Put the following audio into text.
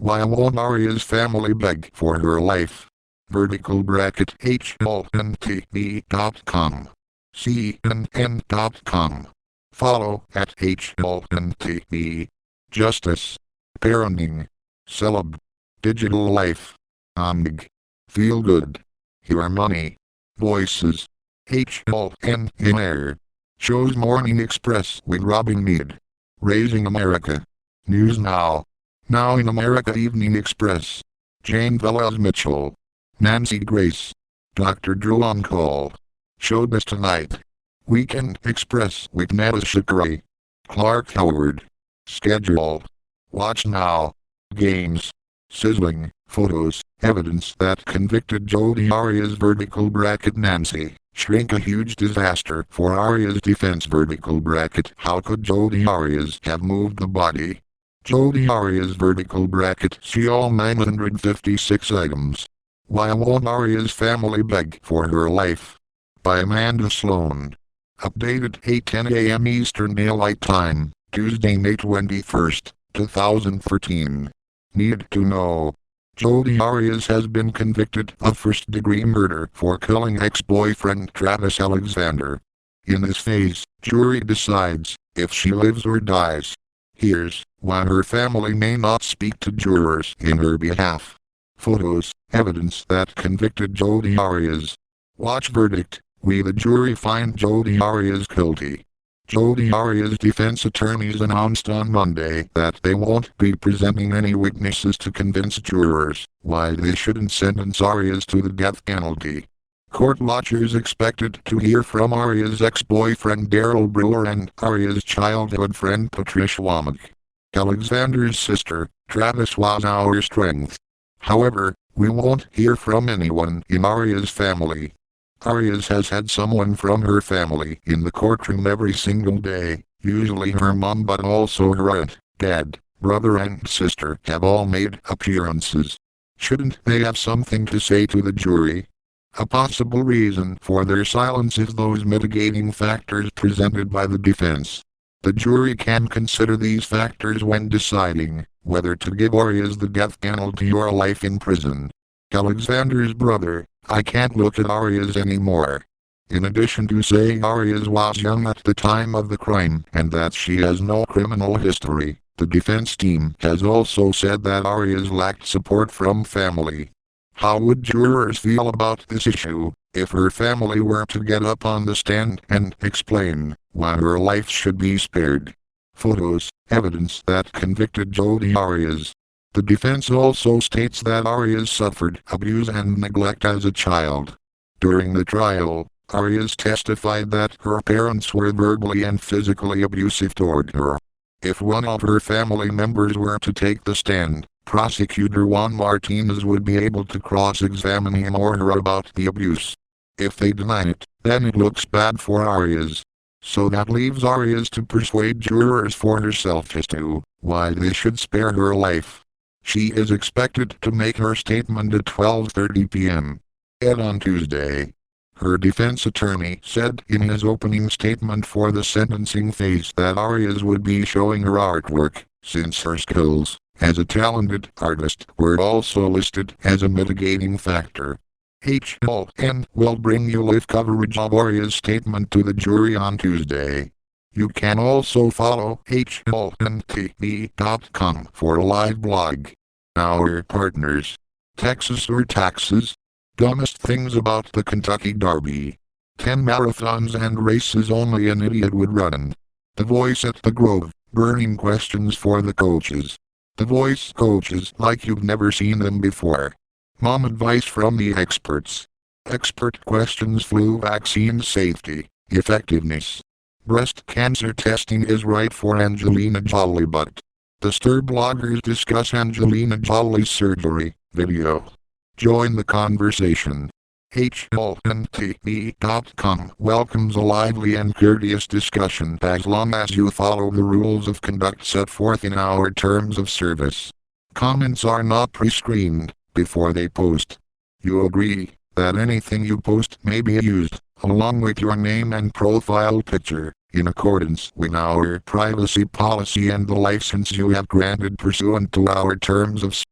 Why won't Aria's family beg for her life? HLNTV.com. CNN.com. Follow at HLNTV. Justice. Parenting. Celeb. Digital life. Omnig. Feel good. Your money. Voices. HLN in air. Shows Morning Express with Robin Meade. Raising America. News Now. Now in America Evening Express. Jane Velez Mitchell. Nancy Grace. Dr. Drew on Call. Showbiz Tonight. Weekend Express with Natasha Gray. Clark Howard. Schedule. Watch Now. Games. Sizzling. Photos. Evidence that convicted jodiarias vertical bracket Nancy. Shrink a huge disaster for Aria's defense vertical bracket. How could jodiarias have moved the body? Jodiarias vertical bracket. See all 956 items. Why won't Aria's family beg for her life? By Amanda Sloan. Updated 8:10 a.m. Eastern Daylight Time, Tuesday, May 21st, 2013. Need to know. Jodiarias has been convicted of first-degree murder for killing ex-boyfriend Travis Alexander. In this phase, jury decides if she lives or dies. Here's why her family may not speak to jurors in her behalf. Photos, evidence that convicted jodiarias. Watch verdict. We the jury find jodiarias guilty. Jodiarias defense attorneys announced on Monday that they won't be presenting any witnesses to convince jurors why they shouldn't sentence Arias to the death penalty. Court watchers expected to hear from Aria's ex-boyfriend Daryl Brewer and Aria's childhood friend Patricia Womack. Alexander's sister, Travis, was our strength. However, we won't hear from anyone in Aria's family. Arias has had someone from her family in the courtroom every single day, usually her mom, but also her aunt, dad, brother and sister have all made appearances. Shouldn't they have something to say to the jury? A possible reason for their silence is those mitigating factors presented by the defense. The jury can consider these factors when deciding whether to give Arias the death penalty or life in prison. Alexander's brother, I can't look at Arias anymore. In addition to saying Arias was young at the time of the crime and that she has no criminal history, the defense team has also said that Arias lacked support from family. How would jurors feel about this issue if her family were to get up on the stand and explain why her life should be spared? Photos, evidence that convicted jodiarias. The defense also states that Arias suffered abuse and neglect as a child. During the trial, Arias testified that her parents were verbally and physically abusive toward her. If one of her family members were to take the stand, Prosecutor Juan Martinez would be able to cross-examine him or her about the abuse. If they deny it, then it looks bad for Arias. So that leaves Arias to persuade jurors for herself as to why they should spare her life. She is expected to make her statement at 12:30 p.m. on Tuesday. Her defense attorney said in his opening statement for the sentencing phase that Arias would be showing her artwork, since her skills as a talented artist were also listed as a mitigating factor. HLN will bring you live coverage of Arias' statement to the jury on Tuesday. You can also follow HLNTV.com for a live blog. Our partners. Texas or taxes? Dumbest things about the Kentucky Derby. 10 marathons and races only an idiot would run. The Voice at the Grove. Burning questions for the coaches. The Voice coaches like you've never seen them before. Mom advice from the experts. Expert questions: flu vaccine safety, effectiveness. Breast cancer testing is right for Angelina Jolie, but the stir bloggers discuss Angelina Jolie's surgery video. Join the conversation. HLNTV.com welcomes a lively and courteous discussion as long as you follow the rules of conduct set forth in our terms of service. Comments are not pre-screened before they post. You agree that anything you post may be used, along with your name and profile picture, in accordance with our privacy policy and the license you have granted pursuant to our terms of service.